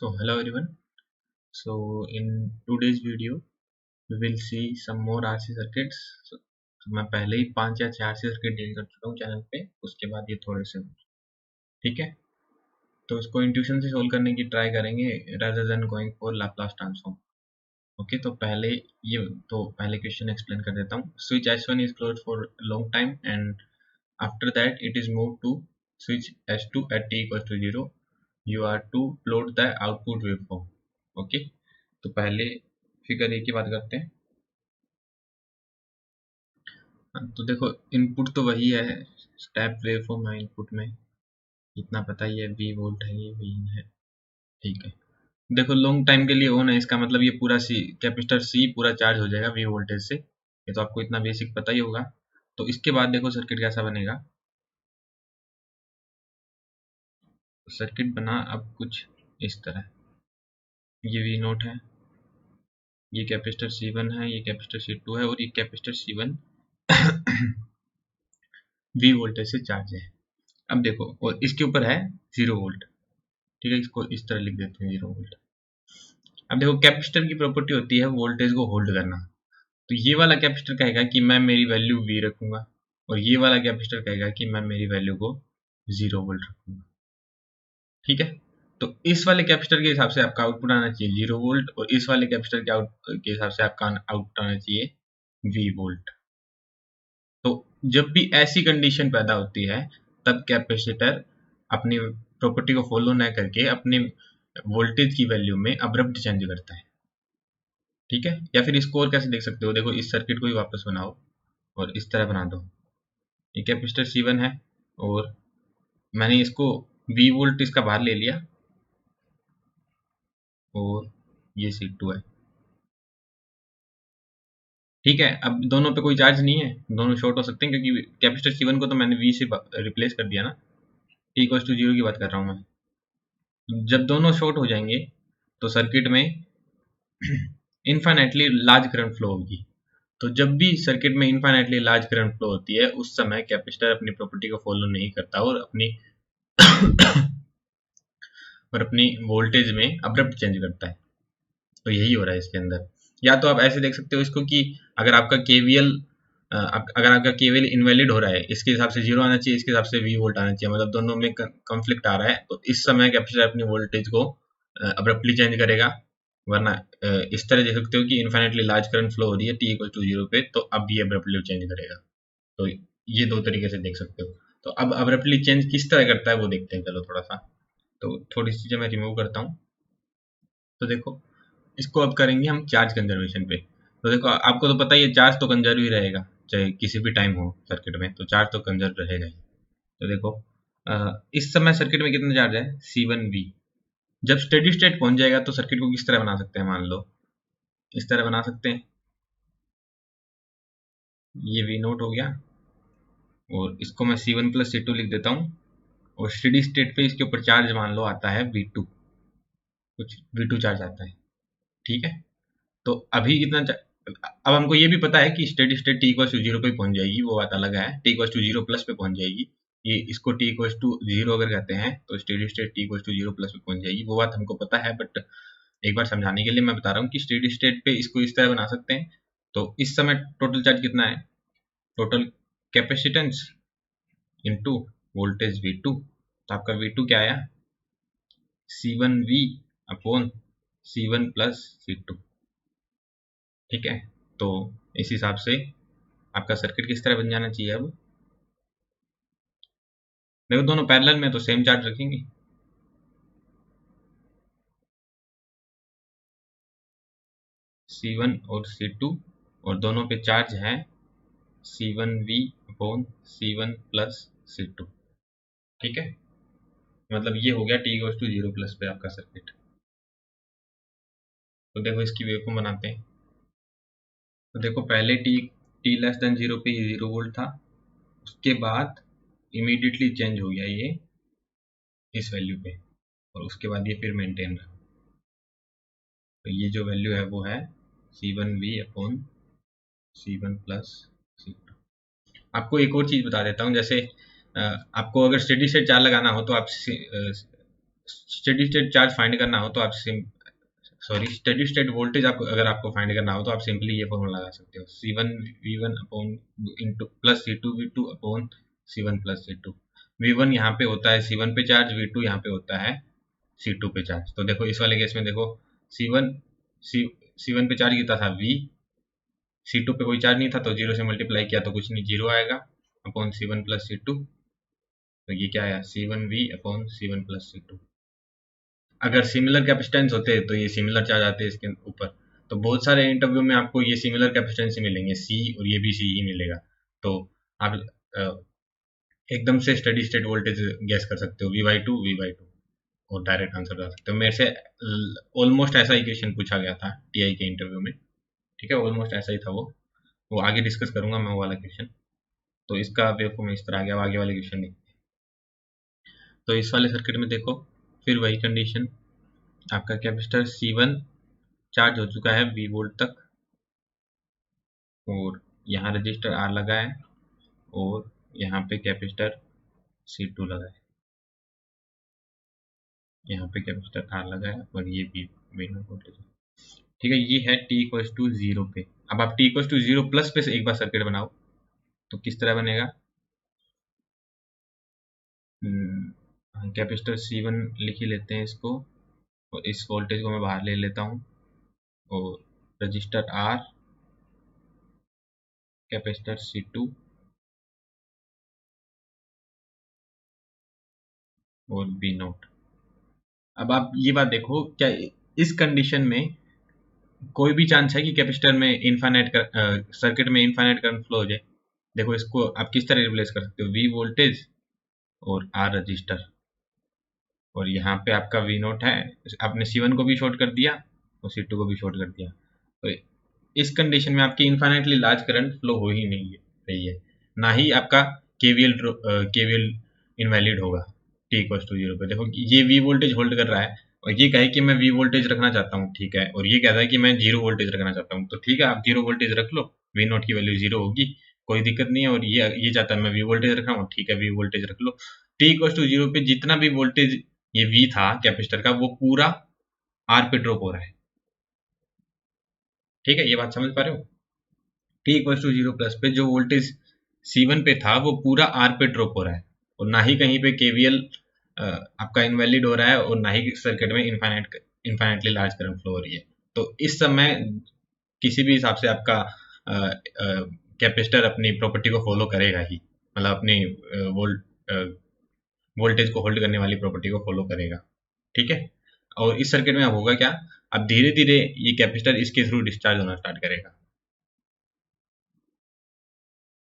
So hello everyone. So in today's video we will see some more RC circuits. So मैं पहले ही 5 या 6 RC circuit deal कर चुका हूँ चैनल पे, उसके बाद ये थोड़े से ठीक है। तो इसको इंट्यूशन से सोल्व करने की ट्राई करेंगे rather than going for Laplace transform. Okay तो पहले क्वेश्चन एक्सप्लेन कर देता हूँ. Switch S1 is closed for a long time and after that it is moved to switch S2 at t equals to 0. You are to plot the output waveform. Okay तो पहले figure A की बात करते हैं. तो देखो input तो वही है, स्टेप वेवफॉर्म है इनपुट में, इतना पता ही है. V वोल्ट है, ये V है, ठीक है. देखो लॉन्ग टाइम के लिए ऑन है, इसका मतलब ये पूरा सी कैपेसिटर C पूरा चार्ज हो जाएगा V वोल्टेज से. ये तो आपको इतना बेसिक पता ही होगा. तो इसके बाद देखो सर्किट कैसा बनेगा. सर्किट बना अब कुछ इस तरह. ये V नोट है, ये कैपेसिटर C1 है, ये कैपेसिटर C2 है और ये कैपेसिटर C1 V वोल्टेज से चार्ज है. अब देखो और इसके ऊपर है 0 वोल्ट, ठीक है. इसको इस तरह लिख देते हैं 0 वोल्ट. अब देखो कैपेसिटर की प्रॉपर्टी होती है वोल्टेज को होल्ड करना. तो ये वाला कैपेसिटर कहेगा कि मैं मेरी वैल्यू V रखूंगा और ये वाला कैपेसिटर कहेगा कि मैं मेरी वैल्यू को 0 वोल्ट रखूंगा, ठीक है. तो इस वाले कैपेसिटर के हिसाब से आपका आउटपुट आना चाहिए 0 वोल्ट और इस वाले कैपेसिटर के हिसाब से आपका आउटपुट आना चाहिए V वोल्ट. तो जब भी ऐसी कंडीशन पैदा होती है तब कैपेसिटर अपनी प्रॉपर्टी को फॉलो न करके अपने वोल्टेज की वैल्यू में अब्रप्ट चेंज करता है, ठीक है. या फिर इसको और कैसे देख सकते हो, देखो इस सर्किट को ही वापस बनाओ और इस तरह बना दो. ये कैपेसिटर C1 है और मैंने इसको V वोल्ट इसका बाहर ले लिया और ये C2 है, ठीक है. अब दोनों पे कोई चार्ज नहीं है, दोनों शॉर्ट हो सकते हैं क्योंकि कैपेसिटर C1 को तो मैंने V से रिप्लेस कर दिया ना. t इक्वल टू 0 की बात कर रहा हूँ मैं. जब दोनों शॉर्ट हो जाएंगे तो सर्किट में इनफाइनाइटली लार्ज करंट फ्लो होगी. तो जब भी सर्किट में इनफाइनाइटली लार्ज करंट फ्लो होती है उस समय कैपेसिटर अपनी प्रॉपर्टी को फॉलो नहीं करता और अपनी वोल्टेज में अब्रप्ट चेंज करता है. तो यही हो रहा है इसके अंदर. या तो आप ऐसे देख सकते हो इसको कि अगर आपका केवीएल इनवैलिड हो रहा है, इसके हिसाब से 0 आना चाहिए, इसके हिसाब से V वोल्ट आना चाहिए, मतलब दोनों में कॉन्फ्लिक्ट आ रहा है, तो इस समय कैपेसिटर अपनी वोल्टेज को अब्रप्टली चेंज करेगा. वरना इस तरह देख सकते हो कि इनफाइनेटली लार्ज करंट फ्लो हो रही है t इक्वल टू 0 पे, तो अब ये अब्रप्टली चेंज करेगा. तो ये दो तरीके से देख सकते हो. तो अब अब्रप्टली चेंज किस तरह करता है वो देखते हैं. चलो थोड़ा सा, तो थोड़ी सी चीजें मैं रिमूव करता हूँ. तो देखो इसको अब करेंगे हम चार्ज कंजर्वेशन पे. तो देखो आपको तो पता ही है चार्ज तो कंजर्व ही रहेगा, चाहे किसी भी टाइम हो सर्किट में, तो चार्ज तो कंजर्व रहेगा ही. तो देखो इस समय सर्किट में कितना चार्ज है, C1V. जब स्टेडी स्टेट पहुंच जाएगा तो सर्किट को किस तरह बना सकते हैं, मान लो इस तरह बना सकते हैं. ये V नोट हो गया और इसको मैं C1 प्लस C2 लिख देता हूँ. और स्टेडी स्टेट पे इसके ऊपर चार्ज मान लो आता है V2, कुछ V2 चार्ज आता है, ठीक है. तो अभी इतना अब हमको ये भी पता है कि steady state t equal to 0 पे पहुंच जाएगी, वो बात अलग है. t इक्वल टू 0 प्लस पे पहुंच जाएगी. ये इसको t इक्वल टू 0 अगर कहते हैं तो steady state t equal to 0 plus पे पहुंच जाएगी, वो बात हमको पता है. बट एक बार समझाने के लिए मैं बता रहा हूँ कि स्टेडी स्टेट पे इसको इस तरह बना सकते हैं. तो इस समय टोटल चार्ज कितना है, total capacitance into voltage V2. तो आपका V2 क्या आया, C1V upon C1 plus C2, ठीक है. तो इस हिसाब से आपका सर्किट किस तरह बन जाना चाहिए. अब देखो दोनों पैरेलल में तो सेम चार्ज रखेंगे, C1 और C2, और दोनों पे चार्ज है C1V upon C1 plus C2, ठीक है. मतलब ये हो गया t इक्वल टू 0 प्लस पे आपका सर्किट. तो देखो इसकी वेवफॉर्म बनाते हैं. तो देखो पहले t लेस देन 0 पे ये 0 वोल्ट था, उसके बाद इमीडिएटली चेंज हो गया ये इस वैल्यू पे, और उसके बाद ये फिर मेंटेन रहा. तो ये जो वैल्यू है वो है C1V upon C1 plus C2. आपको एक और चीज़ बता देता हूँ, जैसे आपको अगर स्टेडी स्टेट चार्ज लगाना हो तो आप स्टेडी स्टेट चार्ज फाइंड करना हो तो आप स्टेडी स्टेट वोल्टेज आपको अगर आपको फाइंड करना हो तो आप सिंपली ये फॉर्मूला लगा सकते हो, C1 V1 upon into plus C2 V2 upon C1 plus C2। V1 यहाँ पे होता है C1 पे चार्ज, V2 यहाँ पे होता है C2 पे चार्ज। तो देखो इस वाले केस में देखो C1 C1 पे चार्ज कितना था V, C2 पे कोई चार्ज नहीं था तो 0 से मल्टीप्लाई किया तो कुछ नहीं, 0 आएगा अपॉन C1 प्लस C2। तो ये क्या आया, C1V upon C1 plus C2। अगर सिमिलर कैपेसिटेंस होते तो ये सिमिलर चार्ज आते इसके ऊपर, तो बहुत सारे इंटरव्यू में आपको ये सिमिलर कैपेसिटेंस ही मिलेंगे, सी और ये भी सी ही मिलेगा। तो आप एकदम से स्टेडी स्टेट वोल्टेज गैस कर सकते हो V/2 और डायरेक्ट आंसर बता सकते हो। मेरे से ऑलमोस्ट ऐसा ही क्वेश्चन पूछा गया था टीआई के इंटरव्यू में, ठीक है, ऑलमोस्ट ऐसा ही था वो आगे डिस्कस करूंगा मैं वो वाला क्वेश्चन। तो इसका वेव में इस तरह आ गया, आगे वाले क्वेश्चन नहीं। तो इस वाले सर्किट में देखो फिर वही कंडीशन, आपका कैपेसिटर C1 चार्ज हो चुका है V वोल्ट तक और यहाँ रजिस्टर R लगा है और यहाँ पे कैपेसिटर C2 लगा है, यहाँ पे कैपेसिटर R लगा है और ये V वोल्टेज है, ठीक है। ये है t=0 पे। अब आप t=0 प्लस पे से एक बार सर्किट बनाओ तो किस तरह बनेगा, कैपेसिटर C1 लिख ही लेते हैं इसको और इस वोल्टेज को मैं बाहर ले लेता हूँ और रजिस्टर R, कैपेसिटर C2 और V0। अब आप ये बात देखो, क्या इस कंडीशन में कोई भी चांस है कि कैपेसिटर में इनफाइनाइट सर्किट में इनफाइनाइट करंट फ्लो हो जाए? देखो इसको आप किस तरह रिप्लेस कर सकते हो, V वोल्टेज और R रजिस्टर, और यहाँ पे आपका V0 है, आपने C1 को भी शॉर्ट कर दिया और C2 को भी शॉर्ट कर दिया। तो इस कंडीशन में आपकी इनफाइनाइटली लार्ज करंट फ्लो हो ही नहीं रही है, ना ही आपका KVL इनवैलिड होगा t=0 पे। देखो ये V वोल्टेज होल्ड कर रहा है और ये कहे कि मैं V वोल्टेज रखना चाहता हूँ, ठीक है, और ये कहता है कि मैं 0 वोल्टेज रखना चाहता हूँ, तो ठीक है आप 0 वोल्टेज रख लो, V0 की वैल्यू 0 होगी, कोई दिक्कत नहीं है। और ये चाहता है मैं V वोल्टेज रख रहा हूँ, ठीक है V वोल्टेज रख लो। t=0 पे जितना भी वोल्टेज ये V था कैपेसिटर का वो पूरा R पे ड्रॉप हो रहा है, ठीक है, ये बात समझ पा रहे हो। t=0 प्लस पे जो वोल्टेज C1 पे था वो पूरा R पे ड्रॉप हो रहा है और ना ही कहीं पे KVL आपका इनवैलिड हो रहा है और ना ही सर्किट में इनफाइनाइटली लार्ज करंट फ्लो हो रही है। तो इस समय किसी भी हिसाब से आपका कैपेसिटर अपनी प्रॉपर्टी को फॉलो करेगा ही, मतलब अपनी वोल्टेज को होल्ड करने वाली प्रॉपर्टी को फॉलो करेगा, ठीक है। और इस सर्किट में अब होगा क्या, अब धीरे धीरे ये कैपेसिटर इसके थ्रू डिस्चार्ज होना स्टार्ट करेगा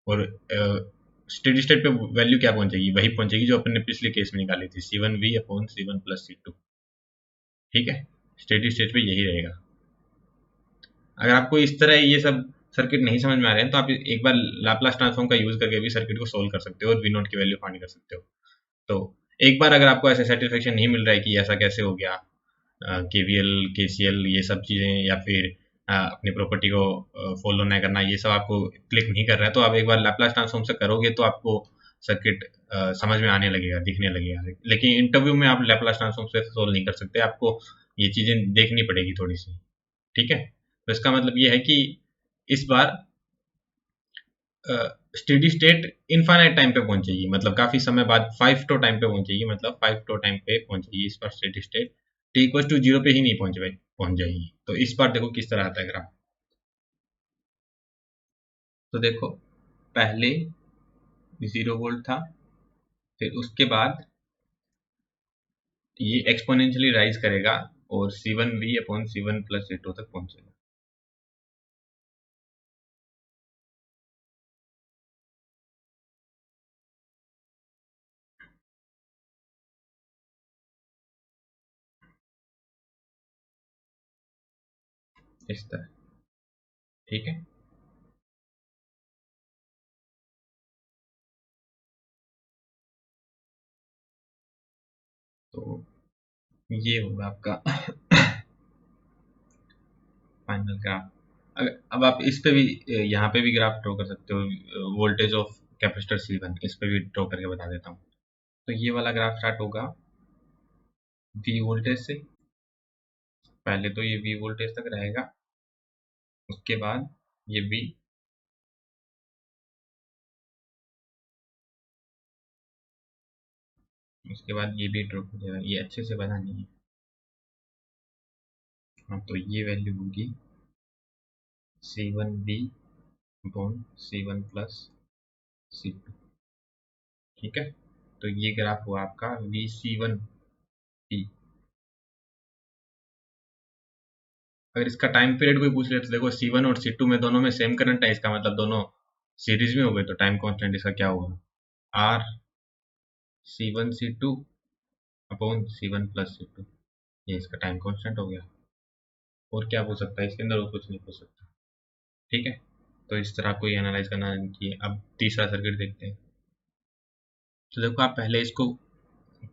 और स्टेडी स्टेट पे वैल्यू क्या पहुंचेगी, वही पहुंचेगी जो अपन ने पिछले केस में निकाली थी, C1V upon C1 plus C2, ठीक है। स्टेडी स्टेट पे यही रहेगा। अगर आपको इस तरह ये सब सर्किट नहीं समझ में आ रहे हैं तो आप एक बार लाप्लास ट्रांसफॉर्म का यूज करके भी सर्किट को सोल्व कर सकते हो और V0 की वैल्यू फाइंड कर सकते हो। तो एक बार अगर आपको ऐसा सेटिस्फेक्शन नहीं मिल रहा है कि ऐसा कैसे हो गया, KVL KCL ये सब चीज़ें, या फिर अपनी प्रॉपर्टी को फॉलो नहीं करना, ये सब आपको क्लिक नहीं कर रहा है, तो आप एक बार लैपलास ट्रांसफॉर्म से करोगे तो आपको सर्किट समझ में आने लगेगा, दिखने लगेगा। लेकिन इंटरव्यू में आप लैपलास ट्रांसफॉर्म से सोल्व नहीं कर सकते, आपको ये चीज़ें देखनी पड़ेगी थोड़ी सी, ठीक है। तो इसका मतलब ये है कि इस बार स्टेडी स्टेट इनफाइनाइट टाइम पे पहुंचेगी, मतलब काफी समय बाद 5 टाइम पे पहुंचेगी, मतलब 5 टाइम पे पहुंचेगी इस बार स्टेडी स्टेट, t=0 पे ही नहीं पहुंच जाएगी। तो इस बार देखो किस तरह आता है ग्राफ। तो देखो पहले 0 वोल्ट था, फिर उसके बाद ये एक्सपोनेंशियली राइज करेगा और C1V upon C1 plus C2 तक पहुंचेगा। इस तरह, ठीक है। तो ये होगा आपका फाइनल ग्राफ। अब आप इस पे भी यहाँ पे भी ग्राफ ड्रॉ कर सकते हो, वोल्टेज ऑफ कैपेसिटर C1, इस पे भी ड्रॉ करके बता देता हूँ। तो ये वाला ग्राफ स्टार्ट होगा वी वोल्टेज से। पहले तो ये वी वोल्टेज तक रहेगा, उसके बाद ये वी, उसके बाद ये भी ड्रॉप हो जाएगा। ये अच्छे से बना नहीं है। हाँ, तो ये वैल्यू होगी C one B upon C one plus C two. ठीक है, तो ये ग्राफ हुआ आपका वी सी वन पी। अगर इसका टाइम पीरियड कोई पूछ ले तो देखो सी वन और सी टू में दोनों में सेम करंट है, इसका मतलब दोनों सीरीज में हो गए, तो टाइम कांस्टेंट इसका क्या होगा, R C one C two upon C one plus C two. ये इसका टाइम कांस्टेंट हो गया। और क्या पूछ सकता है इसके अंदर, और कुछ नहीं पूछ सकता। ठीक है, तो इस तरह कोई एनालाइज करना नहीं किए। अब तीसरा सर्किट देखते हैं। तो देखो आप पहले इसको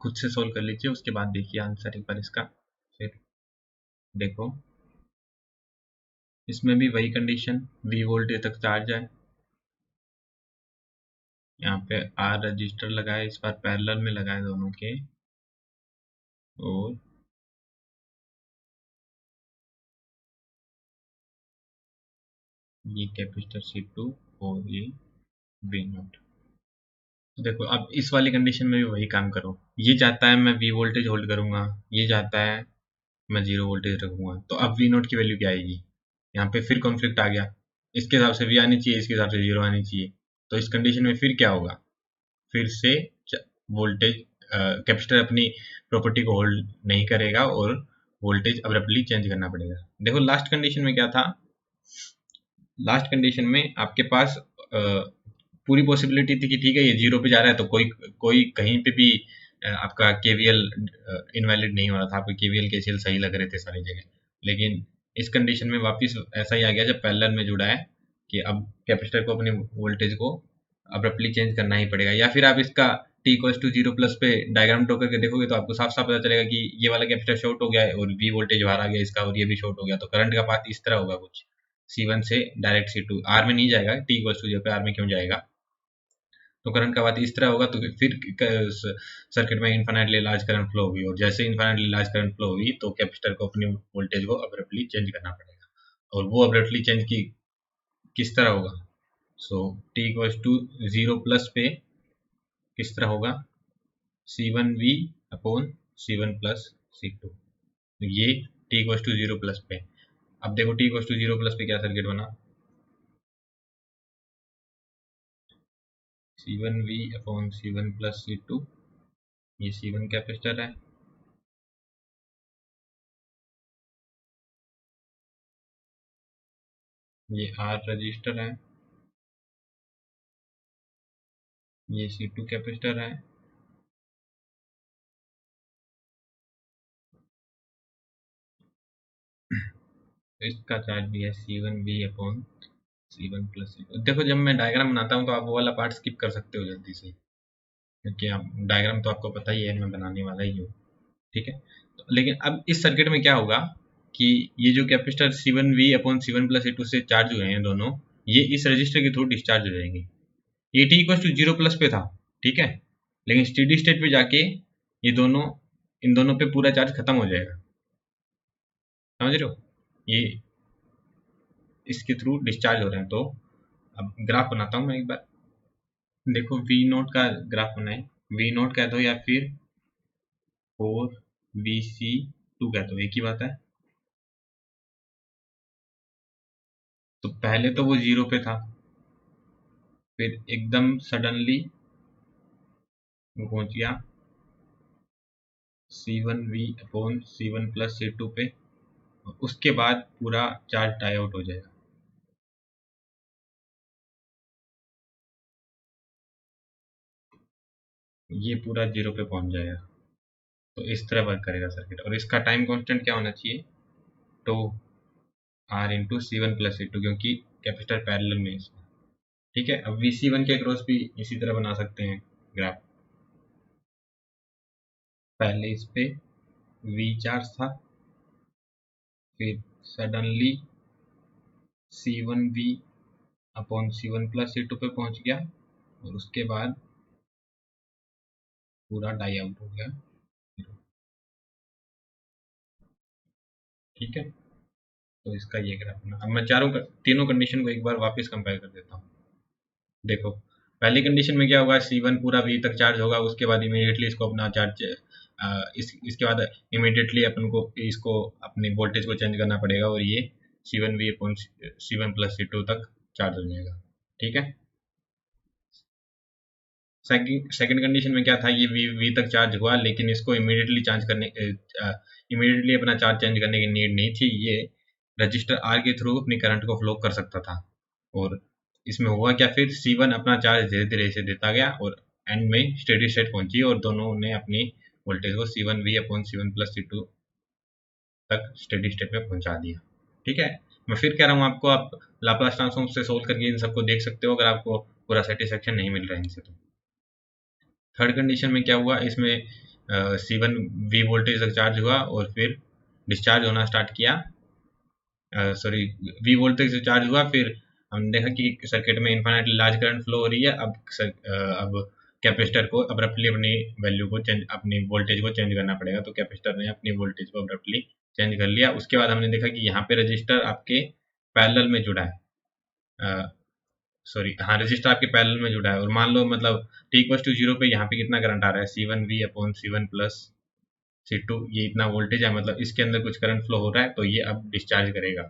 खुद से सोल्व कर लीजिए, उसके बाद देखिए आंसर एक बार इसका। फिर देखो इसमें भी वही कंडीशन, वी वोल्टेज तक चार्ज है। यहाँ पे आर रजिस्टर लगाए, इस बार पैरेलल में लगाए दोनों के, और ये कैपेसिटर सी टू और ये वी नॉट। तो देखो अब इस वाली कंडीशन में भी वही काम करो। ये चाहता है मैं वी वोल्टेज होल्ड करूंगा, ये चाहता है मैं जीरो वोल्टेज रखूंगा। तो अब वी नोट की वैल्यू क्या आएगी, यहाँ पे फिर कॉन्फ्लिक्ट आ गया। इसके हिसाब से वी आनी चाहिए, इसके हिसाब से जीरो आनी चाहिए। तो इस कंडीशन में फिर क्या होगा, फिर से वोल्टेज कैपेसिटर अपनी प्रॉपर्टी को होल्ड नहीं करेगा और वोल्टेज अब्रप्टली चेंज करना पड़ेगा। देखो लास्ट कंडीशन में क्या था, लास्ट कंडीशन में आपके पास पूरी पॉसिबिलिटी थी कि ठीक है ये जीरो पे जा रहा है, तो कोई कोई कहीं पे भी आपका केवीएल इनवैलिड नहीं हो रहा था, आपके केवीएल केसीएल सही लग रहे थे सारी जगह। लेकिन इस कंडीशन में वापस ऐसा ही आ गया जब पैरेलल में जुड़ा है कि अब कैपेसिटर को अपने वोल्टेज को अब्रप्टली चेंज करना ही पड़ेगा। या फिर आप इसका T equals to zero plus पे डायग्राम ड्रॉ करके देखोगे तो आपको साफ साफ पता चलेगा कि ये वाला कैपेसिटर शॉर्ट हो गया है और वी वोल्टेज बाहर आ गया इसका, और ये भी शॉर्ट हो गया। तो करंट का पाथ इस तरह होगा कुछ, C1 से डायरेक्ट C2, आर में नहीं जाएगा, टी इक्वल्स टू जीरो पे आर में क्यों जाएगा। तो करंट का बात इस तरह होगा। तो फिर सर्किट में इन्फाइनाइटली लार्ज करंट फ्लो होगी, और जैसे इन्फाइनाइटली लार्ज करंट फ्लो होगी तो कैपेसिटर को अपनी वोल्टेज को अब्रप्टली चेंज करना पड़ेगा। और वो अब्रप्टली चेंज की किस तरह होगा, so T equals to zero plus पे किस तरह होगा, C one V upon C one plus C two. ये T equals to zero plus पे। अब देखो T equals to zero plus पे क्या सर्किट बना, C one V upon C one plus C two. ये सी वन कैपेसिटर है, ये आर रजिस्टर है, ये सी टू कैपेसिटर है, इसका चार्ज भी है C one B upon C one plus C two. देखो जब मैं डायग्राम बनाता हूँ तो आप वो वाला पार्ट स्किप कर सकते हो जल्दी से, क्योंकि आप डायग्राम तो आपको पता ही है मैं बनाने वाला ही हूँ। ठीक है, तो लेकिन अब इस सर्किट में क्या होगा कि ये जो capacitor C one V upon C one plus C two से चार्ज हुए हैं दोनों, ये इस रजिस्टर के थ्रू डिस्चार्ज हो जाएंगे। ये T equal to zero plus पे था, ठीक है, लेकिन स्टेडी स्टेट पे जाके ये दोनों, इन दोनों पे पूरा चार्ज खत्म हो जाएगा। समझ रहे हो, ये इसके थ्रू डिस्चार्ज हो रहे हैं। तो अब ग्राफ बनाता हूँ मैं एक बार। देखो वी नोट का ग्राफ बनाए, वी नोट कह दो या फिर फोर वी सी टू कह दो, एक ही बात है। तो पहले तो वो जीरो पे था, फिर एकदम सडनली वो पहुंच गया C one V upon C one plus C two पे, और उसके बाद पूरा चार्ज डाई आउट हो जाएगा। ये पूरा जीरो पे पहुंच जाएगा। तो इस तरह वर्क करेगा सर्किट, और इसका टाइम कांस्टेंट क्या होना चाहिए, तो R into C one plus C two, क्योंकि कैपेसिटर पैरेलल में है इसमें। ठीक है, अब वी सी वन के अक्रॉस भी इसी तरह बना सकते हैं ग्राफ। पहले इस पे वी चार्ज था, फिर suddenly C one V upon C one plus C two पे पहुंच गया, और उसके बाद पूरा डाई आउट हो गया। ठीक है, तो इसका ये ग्राफ बना। अब मैं तीनों कंडीशन को एक बार वापस कंपेयर कर देता हूँ। देखो पहली कंडीशन में क्या होगा, C1 पूरा V तक चार्ज होगा, उसके बाद इमीडिएटली इसको अपना चार्ज इसके बाद इमीडिएटली अपन को इसको अपनी वोल्टेज को चेंज करना पड़ेगा और ये C1V upon C1 plus C2 तक चार्ज हो जाएगा। ठीक है, सेकंड कंडीशन में क्या था, ये V तक चार्ज हुआ लेकिन इसको इमीडिएटली अपना चार्ज चेंज करने की नीड नहीं थी, ये रजिस्टर R के थ्रू अपनी करंट को फ्लो कर सकता था। और इसमें हुआ क्या, फिर C1 अपना चार्ज धीरे धीरे से देता गया और एंड में स्टेडी स्टेट पहुंची और दोनों ने अपनी वोल्टेज को C1V upon C1 plus C2 तक स्टेडी स्टेट में पहुंचा दिया। ठीक है, मैं फिर कह रहा हूँ आपको, आप लाप्लास ट्रांसफॉर्म से सोल्व करके इन सबको देख सकते हो अगर आपको पूरा सेटिस्फेक्शन नहीं मिल रहा है इनसे। तो थर्ड कंडीशन में क्या हुआ, इसमें C1V वोल्टेज तक चार्ज हुआ और फिर डिस्चार्ज होना स्टार्ट किया, सॉरी V वोल्टेज से चार्ज हुआ, फिर हमने देखा कि सर्किट में इन्फाइनाइटली लार्ज करंट फ्लो हो रही है। अब कैपेसिटर को अब्रप्टली अपनी वैल्यू को चेंज, अपनी वोल्टेज को चेंज करना पड़ेगा, तो कैपेसिटर ने अपनी वोल्टेज को अब्रप्टली चेंज कर लिया। उसके बाद हमने देखा कि यहाँ पे रजिस्टर आपके पैरेलल में जुड़ा है, सॉरी हाँ रजिस्टर आपके पैरेलल में जुड़ा है और मान लो मतलब t इक्वल टू 0 पे यहाँ पे कितना करंट आ रहा है, C1V upon C1 plus C2, ये इतना वोल्टेज है, मतलब इसके अंदर कुछ करंट फ्लो हो रहा है, तो ये अब डिस्चार्ज करेगा।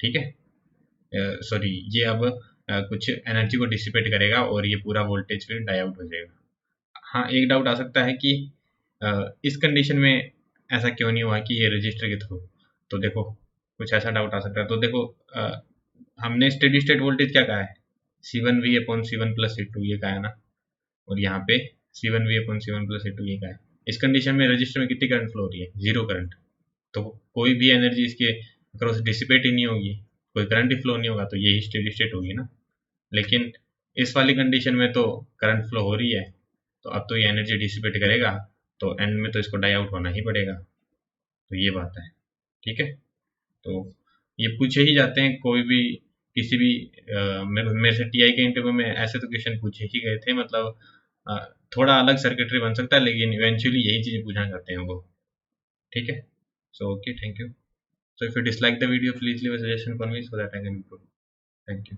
ठीक है, सॉरी ये अब कुछ एनर्जी को डिसिपेट करेगा और ये पूरा वोल्टेज फिर डाई आउट हो जाएगा। हाँ एक डाउट आ सकता है कि इस कंडीशन में ऐसा क्यों नहीं हुआ कि ये रजिस्टर के थ्रू, तो देखो कुछ ऐसा डाउट आ सकता है। तो देखो हमने स्टेडी स्टेट वोल्टेज क्या कहा है, C1V upon C1 plus C2 ये कहा है ना, और यहाँ पे C1V upon C1 plus C2 ये कहा है। इस कंडीशन में रजिस्टर में कितनी करंट फ्लो हो रही है, जीरो करंट, तो कोई भी एनर्जी इसके अक्रॉस डिसिपेट ही नहीं होगी, कोई करंट ही फ्लो नहीं होगा, तो यही स्टेडी स्टेट होगी ना। लेकिन इस वाली कंडीशन में तो करंट फ्लो हो रही है, तो अब तो ये एनर्जी डिसिपेट करेगा, तो एंड में तो इसको डाई आउट होना ही पड़ेगा, तो ये बात है। ठीक है, तो ये पूछे ही जाते हैं कोई भी किसी भी मेरे से टीआई के इंटरव्यू में ऐसे तो क्वेश्चन पूछे ही गए थे, मतलब थोड़ा अलग सर्किटरी बन सकता है लेकिन इवेंचुअली यही चीज़ें पूछना चाहते हैं वो। ठीक है, so okay, thank you. So if you dislike the video, please leave a suggestion for me so that I can improve. Thank you.